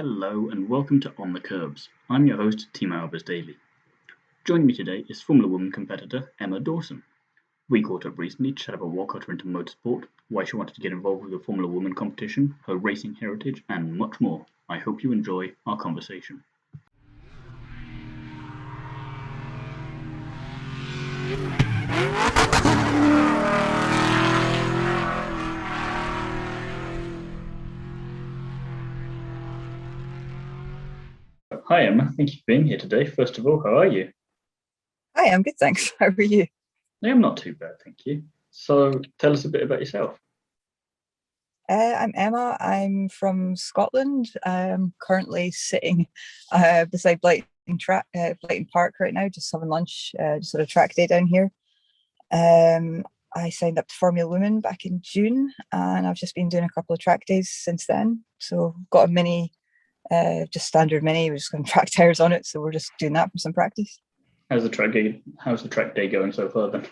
Hello and welcome to On the Kerbs. I'm your host, Team Albers Daily. Joining me today is Formula Woman competitor Emma Dawson. We caught up recently to chat about what got her into motorsport, why she wanted to get involved with the Formula Woman competition, her racing heritage, and much more. I hope you enjoy our conversation. Hi Emma, thank you for being here today. First of all, how are you? Hi, I'm good, thanks. How are you? I'm not too bad, thank you. So tell us a bit about yourself. I'm Emma. I'm from Scotland. I'm currently sitting beside Blighton Park right now, just having lunch, just had a track day down here. I signed up to Formula Woman back in June, and I've just been doing a couple of track days since then. So got a mini, just standard mini. We're just going to track tires on it, so we're just doing that for some practice. How's the track day going so far then?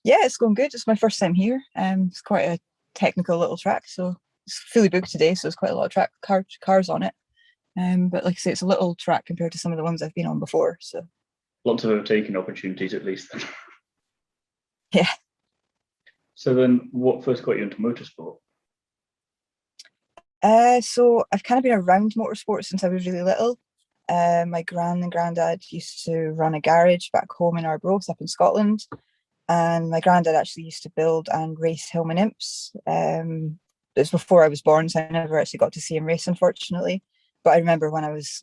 Yeah, it's going good. It's my first time here. It's quite a technical little track, so it's fully booked today, so there's quite a lot of cars on it. But like I say, it's a little track compared to some of the ones I've been on before. So lots of overtaking opportunities at least then. Yeah. So then what first got you into motorsport? So I've kind of been around motorsport since I was really little. My gran and granddad used to run a garage back home in Arbroath up in Scotland. And my granddad actually used to build and race Hillman Imps. It was before I was born, so I never actually got to see him race, unfortunately. But I remember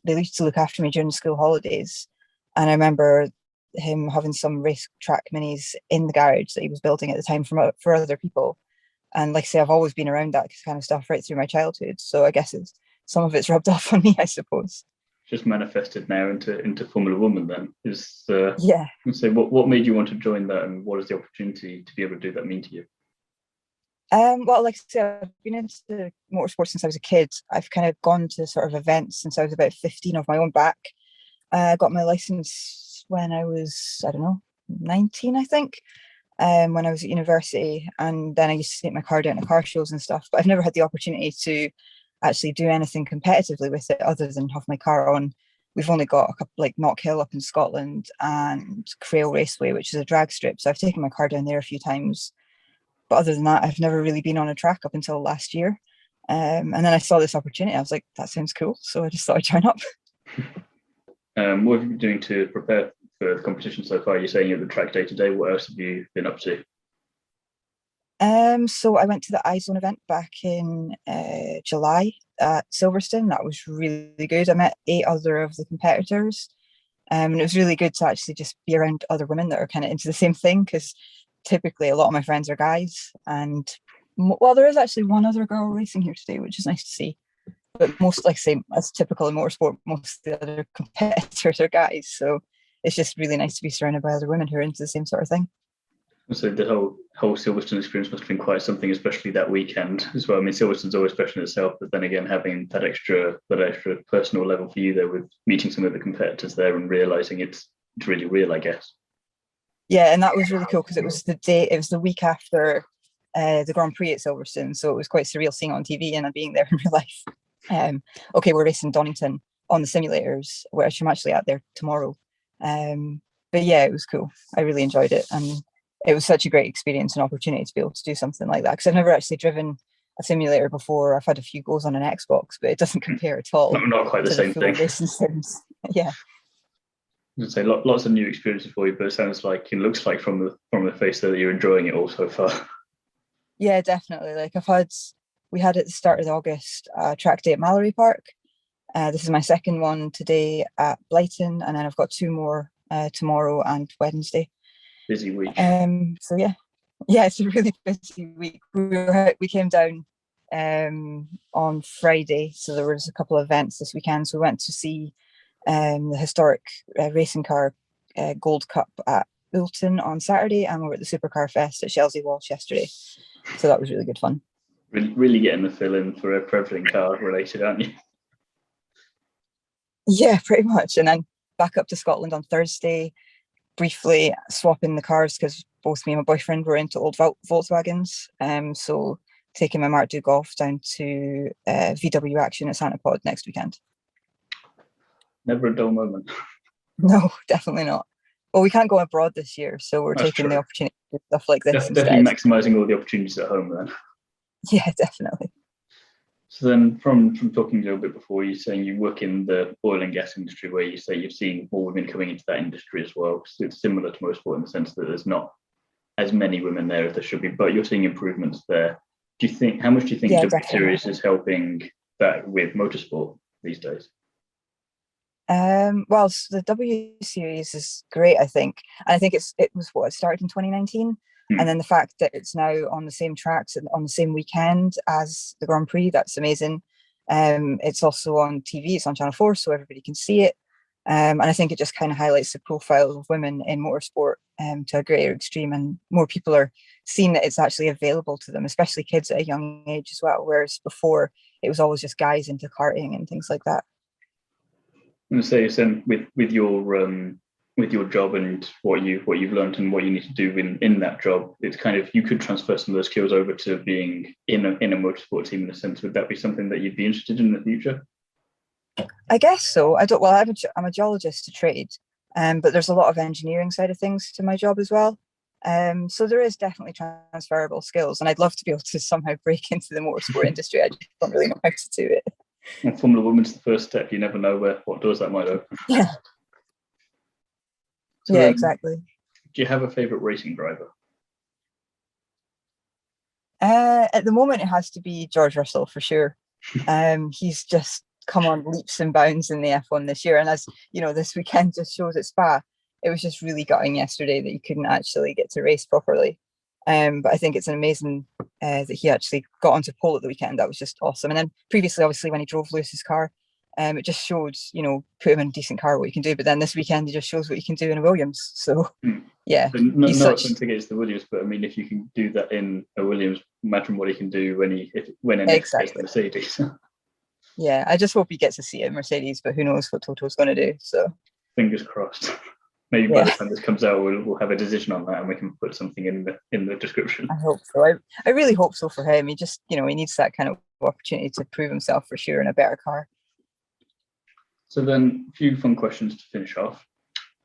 they used to look after me during school holidays. And I remember him having some racetrack minis in the garage that he was building at the time for other people. And like I say, I've always been around that kind of stuff right through my childhood. So I guess some of it's rubbed off on me, I suppose. Just manifested now into Formula Woman then. Yeah. So what made you want to join that, and what is the opportunity to be able to do that mean to you? Well, like I said, I've been into motorsport since I was a kid. I've kind of gone to sort of events since I was about 15 of my own back. I got my license when I was, I don't know, 19, I think, when I was at university. And then I used to take my car down to car shows and stuff. But I've never had the opportunity to actually do anything competitively with it other than have my car on. We've only got a couple, like Knockhill up in Scotland and Crail Raceway, which is a drag strip. So I've taken my car down there a few times. But other than that, I've never really been on a track up until last year. And then I saw this opportunity. I was like, that sounds cool. So I just thought I'd join up. What have you been doing to prepare for the competition so far? You're saying you're at the track day today. What else have you been up to? So I went to the iZone event back in July at Silverstone. That was really good. I met 8 other of the competitors. And it was really good to actually just be around other women that are kind of into the same thing, because typically a lot of my friends are guys. And well, there is actually one other girl racing here today, which is nice to see. But most, like say, as typical in motorsport, most of the other competitors are guys. So it's just really nice to be surrounded by other women who are into the same sort of thing. So the whole Silverstone experience must have been quite something, especially that weekend as well. I mean, Silverstone's always special in itself, but then again, having that extra personal level for you there, with meeting some of the competitors there and realizing it's really real, I guess. Yeah, and that was really cool because it was the week after the Grand Prix at Silverstone, so it was quite surreal seeing it on TV and being there in real life. Okay, we're racing Donington on the simulators, which I'm actually out there tomorrow. But yeah, it was cool. I really enjoyed it, and it was such a great experience and opportunity to be able to do something like that, because I've never actually driven a simulator before. I've had a few goes on an Xbox, but it doesn't compare at all. Not quite the same thing. Racing sims. Yeah. I'd say lots of new experiences for you, but it sounds like, it looks like from the face that you're enjoying it all so far. Yeah, definitely. Like we had at the start of August track day at Mallory Park. This is my second one today at Blighton, and then I've got 2 more tomorrow and Wednesday. Busy week. So yeah, it's a really busy week. We came down on Friday, so there was a couple of events this weekend. So we went to see the historic racing car Gold Cup at Oulton on Saturday, and we were at the Supercar Fest at Chelsea Walsh yesterday. So that was really good fun. Really getting the fill in for everything car related, aren't you? Yeah, pretty much. And then back up to Scotland on Thursday, briefly swapping the cars because both me and my boyfriend were into old Volkswagens. So taking my Mark II Golf down to VW Action at Santa Pod next weekend. Never a dull moment. No, definitely not. Well, we can't go abroad this year, so we're That's taking true. the opportunity to do stuff like this Definitely instead. maximising all the opportunities at home then. Yeah, definitely. So then from talking a little bit before, you're saying you work in the oil and gas industry, where you say you've seen more women coming into that industry as well. So it's similar to motorsport in the sense that there's not as many women there as there should be, but you're seeing improvements there. How much do you think Yeah, W definitely. Series is helping that with motorsport these days? Well, so the W Series is great, I think, and I think it started in 2019, and then the fact that it's now on the same tracks and on the same weekend as the Grand Prix, that's amazing. It's also on TV, it's on Channel 4, so everybody can see it. And I think it just kind of highlights the profile of women in motorsport to a greater extreme, and more people are seeing that it's actually available to them, especially kids at a young age as well. Whereas before, it was always just guys into karting and things like that. I'm going to say, so with your job and what you've learned and what you need to do in that job, it's kind of, you could transfer some of those skills over to being in a motorsport team in a sense. Would that be something that you'd be interested in the future? I guess so. I don't. Well, I'm a geologist to trade, but there's a lot of engineering side of things to my job as well. So there is definitely transferable skills, and I'd love to be able to somehow break into the motorsport industry. I just don't really know how to do it. And Formula Woman's the first step. You never know what doors that might open. Yeah. So yeah, exactly. Do you have a favorite racing driver? At the moment, it has to be George Russell for sure. He's just come on leaps and bounds in the F1 this year, and as you know, this weekend just shows at Spa. It was just really gutting yesterday that he couldn't actually get to race properly. But I think it's an amazing that he actually got onto pole at the weekend. That was just awesome. And then previously, obviously, when he drove Lewis's car, it just showed, put him in a decent car, what you can do. But then this weekend, he just shows what you can do in a Williams. So, yeah. So no offense against the Williams, but I mean, if you can do that in a Williams, imagine what he can do when in exactly. Mercedes. Yeah, I just hope he gets to see it in Mercedes, but who knows what Toto's going to do. So, fingers crossed. Maybe by the time this comes out, we'll have a decision on that, and we can put something in the description. I hope so. I really hope so for him. He just, he needs that kind of opportunity to prove himself for sure in a better car. So then, a few fun questions to finish off.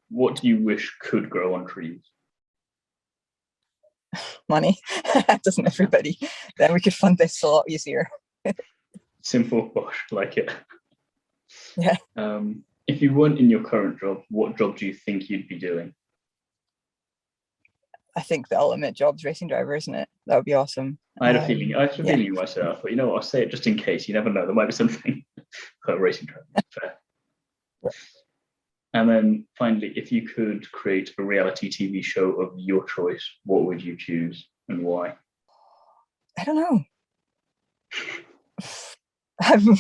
What do you wish could grow on trees? Money. Doesn't everybody? Then we could fund this a lot easier. Simple, bosh, like it. Yeah. If you weren't in your current job, what job do you think you'd be doing? I think the ultimate job's racing driver, isn't it? That would be awesome. I had a feeling. You might say that, but I'll say it just in case. You never know. There might be something about racing driver. Fair. Yeah. And then finally, if you could create a reality TV show of your choice, what would you choose and why? I don't know.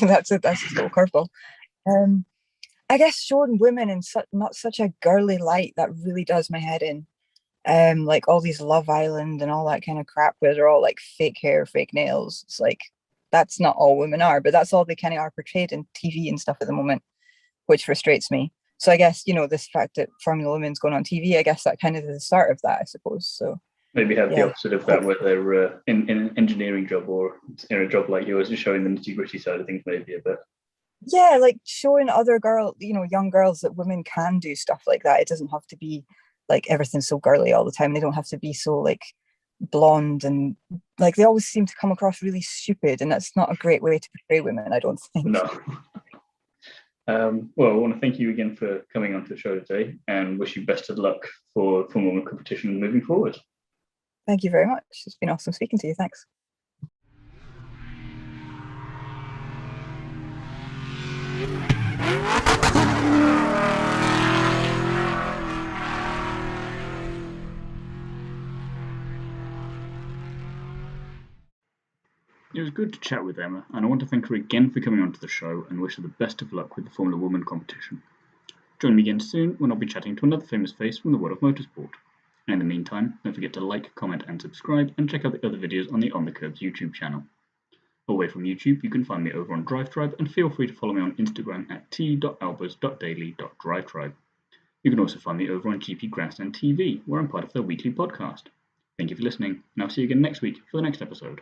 That's a total curveball. I guess showing women in not such a girly light, that really does my head in. Like all these Love Island and all that kind of crap where they're all like fake hair, fake nails. It's like, that's not all women are, but that's all they kind of are portrayed in TV and stuff at the moment, which frustrates me. So I guess, this fact that Formula Women's going on TV, I guess that kind of is the start of that, I suppose. So maybe have the opposite of that, where they're in an engineering job or in a job like yours, just showing the nitty-gritty side of things maybe a bit. Yeah, like showing other young girls that women can do stuff like that. It doesn't have to be like everything's so girly all the time. They don't have to be so like blonde, and like they always seem to come across really stupid, and that's not a great way to portray women, I don't think. No. Well, I want to thank you again for coming onto the show today, and wish you best of luck for women competition moving forward. Thank you very much. It's been awesome speaking to you. Thanks. It was good to chat with Emma, and I want to thank her again for coming onto the show and wish her the best of luck with the Formula Woman competition. Join me again soon when I'll be chatting to another famous face from the world of motorsport. And in the meantime, don't forget to like, comment and subscribe, and check out the other videos on the On the Kerbs YouTube channel. Away from YouTube, you can find me over on DriveTribe, and feel free to follow me on Instagram at t.albers.daily.drivetribe. You can also find me over on GP Grandstand TV, where I'm part of their weekly podcast. Thank you for listening, and I'll see you again next week for the next episode.